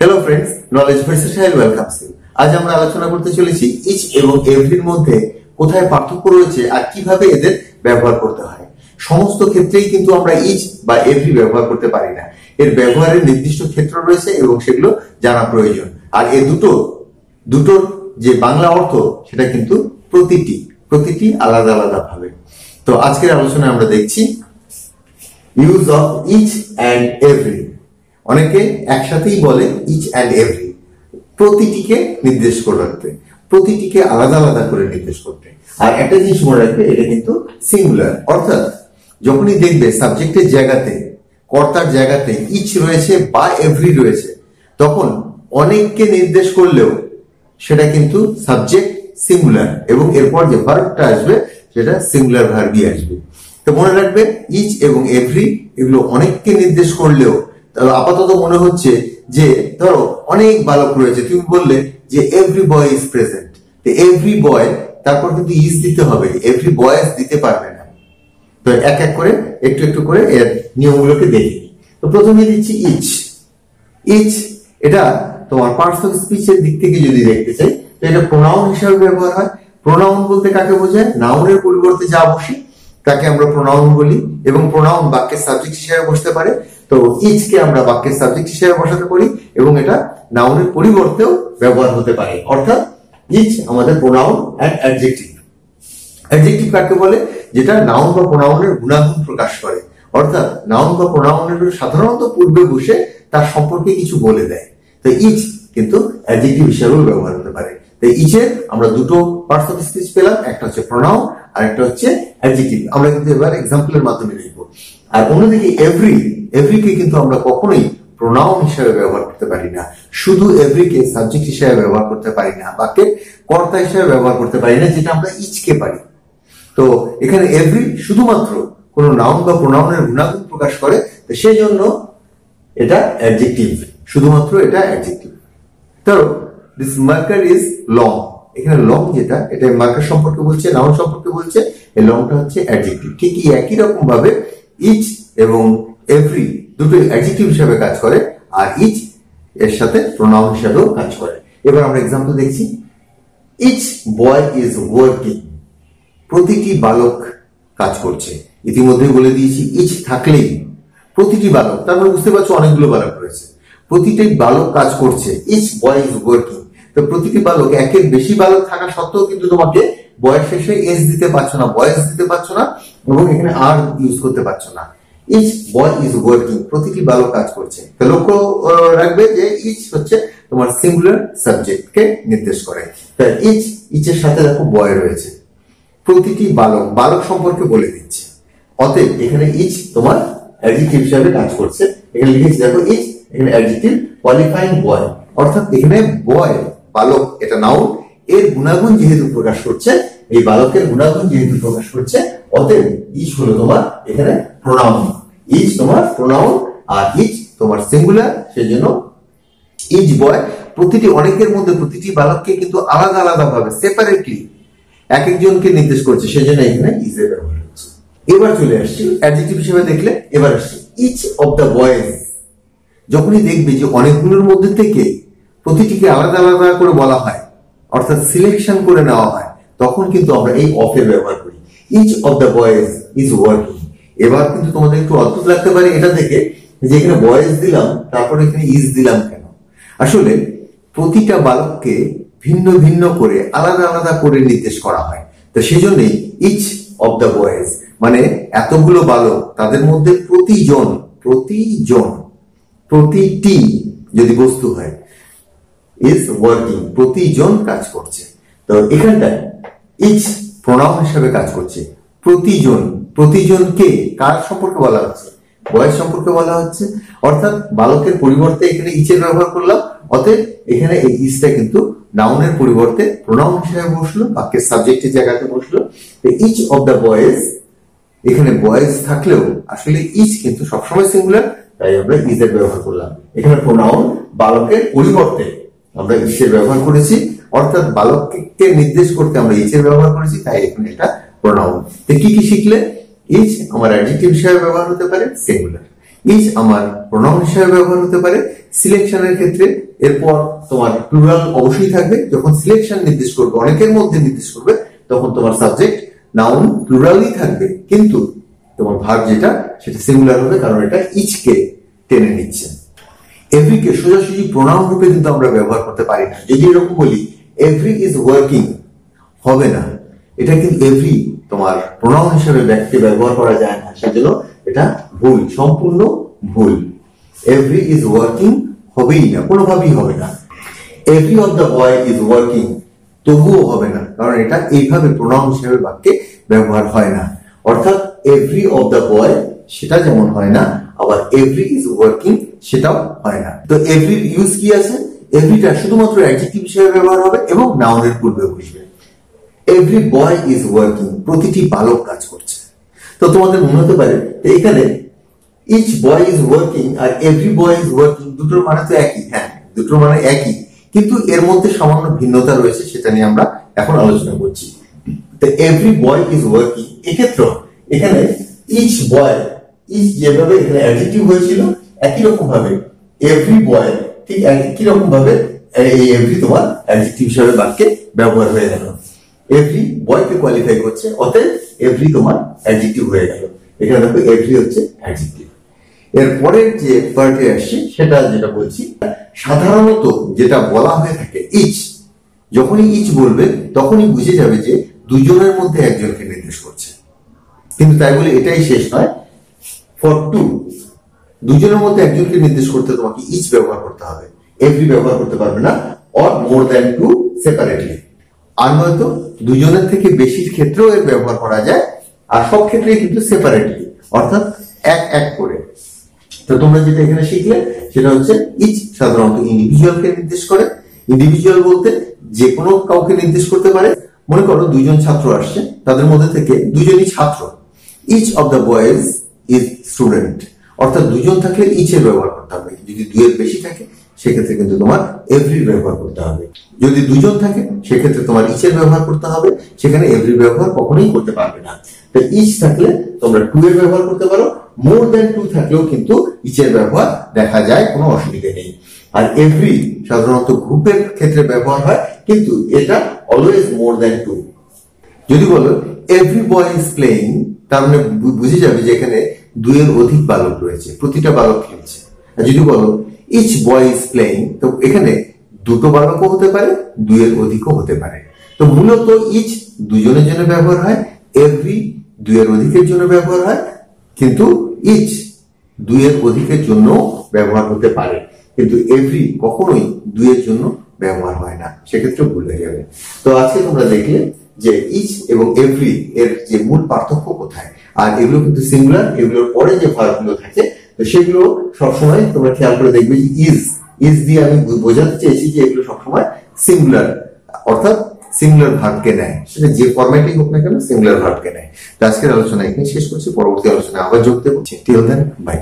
Hello friends, knowledge versatile welcomes you. আজ আমরা আলোচনা করতে চলেছি ইচ এবং এভরির মধ্যে কোথায় পার্থক্য রয়েছে আর কিভাবে এদের ব্যবহার করতে হয়। সমস্ত ক্ষেত্রেই কিন্তু আমরা ইচ বা এভরি ব্যবহার করতে পারি না। এর ব্যবহারের নির্দিষ্ট ক্ষেত্র রয়েছে এবং সেগুলো জানা প্রয়োজন। আর এই দুটোর যে বাংলা অর্থ সেটা কিন্তু প্রতিটি আলাদা আলাদা ভাবে। তো আজকের আলোচনায় আমরা দেখছি use of each and every. অনেকে একসাথেই বলে ইচ অ্যান্ড এভরি, প্রতিটিকে নির্দেশ করতে, প্রতিটিকে আলাদা আলাদা করে নির্দেশ করতে। আর একটা জিনিস মনে রাখবে, এটা কিন্তু সিঙ্গুলার, অর্থাৎ যখনই দেখবে সাবজেক্টের জায়গাতে, কর্তার জায়গাতে ইচ রয়েছে বা এভরি রয়েছে, তখন অনেককে নির্দেশ করলেও সেটা কিন্তু সাবজেক্ট সিঙ্গুলার এবং এরপর যে ভার্বটা আসবে সেটা সিঙ্গুলার ভার্বই আসবে। তো মনে রাখবে ইচ এবং এভরি এগুলো অনেককে নির্দেশ করলেও আপাতত মনে হচ্ছে যে ধরো অনেক বালক রয়েছে, তুমি বললে যে every boy is present, every বয়, তারপর কিন্তু ইজ দিতে হবে, এভরি বয়েজ দিতে পারবে না। তো এক এক করে একটু একটু করে এর নিয়মগুলোকে দেখি। তো প্রথমে দিচ্ছি ইচ। এটা তোমার পার্টস অফ স্পিচের দিক থেকে যদি দেখতে চাই তো এটা প্রোনাউন হিসাবে ব্যবহার হয়। প্রোনাউন বলতে কাকে বোঝায়? নাউনের পরিবর্তে যা বসে তাকে আমরা প্রোনাউন বলি, এবং প্রোনাউন বাক্যের সাবজেক্ট হিসেবে বসতে পারে। তো ইচকে আমরা বাক্যের সাবজেক্ট হিসেবে বসাতে পারি এবং এটা নাউনের পরিবর্তেও ব্যবহার হতে পারে। অর্থাৎ ইচ আমাদের প্রোনাউন এন্ড অ্যাডজেক্টিভ। অ্যাডজেক্টিভ কাকে বলে? যেটা নাউন বা প্রোনাউনের গুণাগুণ প্রকাশ করে, অর্থাৎ নাউন বা প্রোনাউনের সাধারণত পূর্বে বসে তার সম্পর্কে কিছু বলে দেয়। তো ইচ কিন্তু অ্যাডজেক্টিভ হিসেবেও ব্যবহার হতে পারে। তো ইচের আমরা দুটো পার্টস অফ স্পিচ পেলাম, একটা হচ্ছে প্রোনাউন আর একটা হচ্ছে অ্যাডজেক্টিভ। আমরা কিন্তু এবার এক্সাম্পলের মাধ্যমে দেখব। আর অন্যদিকে এভরিকে কিন্তু আমরা কখনোই প্রোনাউন হিসেবে ব্যবহার করতে পারি না, শুধু এভরিকে সাবজেক্ট হিসেবে ব্যবহার করতে পারি না, বাক্যের কর্তা হিসেবে ব্যবহার করতে পারি না, যেটা আমরা ইচকে পারি। তো এখানে এভরি শুধুমাত্র কোনো নাউন বা প্রোনাউনের গুণাগুণ প্রকাশ করে, তো সেই জন্য এটা অ্যাডজেক্টিভ, শুধুমাত্র এটা অ্যাডজেক্টিভ। তো দিস মার্কার ইজ লং। এখানে লং যেটা, এটা মার্কার সম্পর্কে বলছে, নাউন সম্পর্কে বলছে, এই লংটা হচ্ছে অ্যাডজেক্টিভ। ঠিক একই রকম ভাবে ইচ এবং এভরি দুটো অ্যাডজেক্টিভ হিসেবে কাজ করে, আর ইচ এর সাথে প্রোনাউন হিসেবেও কাজ করে। এবার আমরা এক্সাম্পল দেখছি। Each boy is working. প্রতিটি বালক কাজ করছে। ইতিমধ্যে বলে দিয়েছি ইচ থাকলেই প্রতিটি বালক, তার মানে বুঝতে পারছো অনেকগুলো বালক রয়েছে, প্রতিটি বালক কাজ করছে। Each boy is working. তো প্রতিটি বালক, একের বেশি বালক থাকা সত্ত্বেও কিন্তু তোমাকে বয়ের শেষে এস দিতে পারছো না, বয়েস দিতে পারছো না, এবং এখানে আর ইউজ করতে পারছো না। ইচ বয় ইজ ওয়ার্কিং, প্রতিটি বালক কাজ করছে। তো লক্ষ্য রাখবে যে ইচ হচ্ছে তোমার সিঙ্গুলার সাবজেক্টকে নির্দেশ করে। তাই ইচের সাথে দেখো বয় রয়েছে, প্রতিটি বালক সম্পর্কে বলে দিচ্ছে। অতএব এখানে ইচ তোমার অ্যাডজেক্টিভ হিসাবে কাজ করছে। এখানে লিখেছি দেখো ইচ, এখানে অ্যাডজেক্টিভ কোয়ালিফাইং বয়, অর্থাৎ এখানে বয় বালক এটা নাউন, এর গুণাগুণ যেহেতু প্রকাশ করছে, এই বালকের গুণাগুণ যেহেতু প্রকাশ করছে, অতএব ইচ হলো তোমার এখানে প্রোনাউন। ইচ তোমার প্রোনাউন আর ইচ তোমার সিঙ্গুলার, সেজন্য ইচ বয় প্রতিটি অনেকের মধ্যে প্রতিটি বালককে কিন্তু আলাদা আলাদা ভাবে সেপারেটলি এক একজনকে নির্দেশ করছে, সেজন্য এখানে ইজ এর ব্যবহার হচ্ছে। এবার চলে আসছি অ্যাডজেক্টিভ হিসেবে দেখলে, এবার আসছি ইচ অফ দ্য বয়েজ। যখনই দেখবে যে অনেকগুলোর মধ্যে থেকে প্রতিটিকে আলাদা আলাদা করে বলা হয়, অর্থাৎ সিলেকশন করে নেওয়া হয়, তখন কিন্তু আমরা এই অফ এর ব্যবহার করি। Each of the boys is working. এবার কিন্তু তোমাদের একটু অদ্ভুত লাগতে পারে এটা দেখে যে এখানে বয়েজ দিলাম, তারপরে এখানে ইজ দিলাম কেন? আসলে প্রতিটা বালককে ভিন্ন ভিন্ন করে আলাদা আলাদা করে নির্দেশ করা হয়। তো সেই জন্যই ইচ অফ দ্য বয়েজ, মানে এতগুলো বালক, তাদের মধ্যে প্রতিটি যদি বস্তু হয়, ইজ ওয়ার্কিং, প্রতিজন কাজ করছে। তো এখানটায় ইচ প্রোনাউন হিসেবে কাজ করছে। প্রতিজনকে কার সম্পর্কে বলা হচ্ছে? বয়েজ সম্পর্কে বলা হচ্ছে, অর্থাৎ বালকের পরিবর্তে এখানে ইচের ব্যবহার করলাম। অতএব এখানে এই ইচটা কিন্তু নাউনের পরিবর্তে প্রোনাউন হিসেবে বসলো, বাক্যের সাবজেক্টের জায়গাতে বসলো। ইচ অফ দ্য বয়েজ, এখানে বয়েজ থাকলেও আসলে ইচ কিন্তু সবসময় সিঙ্গুলার, তাই আমরা ইজ এর ব্যবহার করলাম। এখানে প্রোনাউন বালকের পরিবর্তে আমরা ইচের ব্যবহার করেছি, অর্থাৎ বালককে নির্দেশ করতে আমরা ইচের ব্যবহার করেছি, তাই এখানে এটা প্রোনাউন। তো কি কি শিখলে? ইচ আমার অ্যাডজেক্টিভ হিসেবে ব্যবহার হতে পারে, সিঙ্গুলার। ইচ আমার প্রোনাউন হিসেবে ব্যবহার হতে পারে সিলেকশনের ক্ষেত্রে। এরপর তোমার প্লুরাল অবশ্যই থাকবে, যখন সিলেকশন নির্দেশ করবে, অনেকের মধ্যে নির্দেশ করবে, তখন তোমার সাবজেক্ট নাউন প্লুরালই থাকবে, কিন্তু তোমার ভার্ব যেটা সেটা সিঙ্গুলার হবে, কারণ এটা ইচকে টেনে নিচ্ছে। এভরিকে সোজাসুজি প্রোনাউন রূপে কিন্তু আমরা ব্যবহার করতে পারি না। যদি এরকম বলি এভরি ইজ ওয়ার্কিং, হবে না, এটা কিন্তু এভরি তোমার প্রোনাউন হিসেবে ব্যক্তি ব্যবহার করা যায় না, সেজন্য এটা ভুল, সম্পূর্ণ ভুল। এভরি ইজ ওয়ার্কিং হবেই না, কোনোভাবেই হবে না। Every of the boy is working, তবুও হবে না, কারণ এটা এইভাবে প্রোনাউন হিসেবে বাক্যে ব্যবহার হয় না। অর্থাৎ এভরি অফ দ্য বয় সেটা যেমন হয় না, আবার এভরি ইজ ওয়ার্কিং সেটাও হয় না। তো এভরির ইউজ কি আছে? এভরিটা শুধুমাত্র অ্যাডজেক্টিভ হিসেবে ব্যবহার হবে এবং নাউনের পূর্বে বসবে। এভরি বয় ইজ ওয়ার্কিং, প্রতিটি বালক কাজ করছে। তো তোমাদের মনে হতে পারে এখানে ইচ বয় ইজ ওয়ার্কিং আর এভরি বয় ইজ ওয়ার্কিং দুটোর মানে তো একই। হ্যাঁ, দুটোর মানে একই, কিন্তু এর মধ্যে সামান্য ভিন্নতা রয়েছে, সেটা নিয়ে আমরা এখন আলোচনা করছি। তো এভরি বয় ইজ ওয়ার্কিং এক্ষেত্রে এখানে ইচ বয়, ইচ যেভাবে এখানে অ্যাডজেক্টিভ হয়েছিল একই রকম ভাবে এভরি বয় ঠিক একই রকম ভাবে এই এভরি তোমার অ্যাডজেক্টিভ হিসেবে বাক্যে ব্যবহার হয়ে গেল। এভরি বয়কে কোয়ালিফাই করছে, অতএব এভরি তোমার অ্যাডজেক্টিভ হয়ে গেল। এখানে দেখো এভরি হচ্ছে অ্যাডজেক্টিভ। এর পরের যে পার্টে আসছে সেটা যেটা বলছি, সাধারণত যেটা বলা হয়ে থাকে ইচ, যখনই ইচ বলবে তখনই বুঝে যাবে যে দুজনের মধ্যে একজনকে নির্দেশ করছে। কিন্তু তাই বলে এটাই শেষ নয়, ফর টু, দুজনের মধ্যে একজনকে নির্দেশ করতে তোমাকে ইচ ব্যবহার করতে হবে, এভরি ব্যবহার করতে পারবে না। Or more than two separately, আর নয়তো দুজনের থেকে বেশির ক্ষেত্রেও এর ব্যবহার করা যায়, আর সব ক্ষেত্রেই কিন্তু সেপারেটলি, অর্থাৎ এক এক করে। তো তোমরা যেটা এখানে শিখলে সেটা হচ্ছে ইচ সাধারণত ইন্ডিভিজুয়ালকে নির্দেশ করে। ইন্ডিভিজুয়াল বলতে যে কোনো কাউকে নির্দেশ করতে পারে। মনে করো দুইজন ছাত্র আসছে, তাদের মধ্যে থেকে দুজনই ছাত্র। Each of the boys is student, অর্থাৎ দুজন থাকলে ইচের ব্যবহার করতে হবে। যদি দুইয়ের বেশি থাকে সেক্ষেত্রে কিন্তু তোমার এভরির ব্যবহার করতে হবে। যদি দুজন থাকে সেক্ষেত্রে তোমার ইচের ব্যবহার করতে হবে, সেখানে এভরির ব্যবহার কখনোই করতে পারবে না। তো ইচ থাকলে তোমরা টু এর ব্যবহার করতে পারো, মোর দ্যান টু থাকলেও কিন্তু ইচের ব্যবহার দেখা যায়, কোনো অসুবিধা নেই। আর এভরি সাধারণত গ্রুপের ক্ষেত্রে ব্যবহার হয়, কিন্তু এটা অলওয়েজ মোর দ্যান টু। যদি বলো এভরি বয় ইজ প্লেইং, তার মানে বুঝে যাবে যে এখানে দুইয়ের অধিক বালক রয়েছে, প্রতিটা বালক খেলছে। আর যদি বলো ইচ বয় ইজ প্লেইং, তো এখানে দুটো বালকও হতে পারে, দুইয়ের অধিকও হতে পারে। তো মূলত ইচ দুজনের জন্য ব্যবহার হয়, এভরি দুইয়ের অধিকের জন্য ব্যবহার হয়, কিন্তু ইচ দুইয়ের অধিকের জন্য ব্যবহার হতে পারে, কিন্তু এভরি কখনোই দুইয়ের জন্য ব্যবহার হয় না, সেক্ষেত্রে ভুল হয়ে যাবে। তো আজকে তোমরা দেখলে যে ইচ এবং এভরি এর যে মূল পার্থক্য কোথায়, আর এগুলো কিন্তু সিঙ্গুলার, এগুলোর পরে যে ভার্বগুলো থাকে তো সেগুলো সবসময় তোমরা খেয়াল করে দেখবে যে ইজ দিয়ে আমি বোঝাতে চেয়েছি যে এগুলো সবসময় সিঙ্গুলার, অর্থাৎ সিঙ্গুলার ভার্বকে নেয়, সেটা যে ফরম্যাটেই হোক না কেন সিঙ্গুলার ভার্বকে নেয়। তো আজকের আলোচনা এখানে শেষ করছি, পরবর্তী আলোচনা আবার যোগ দেবো। Till then, by.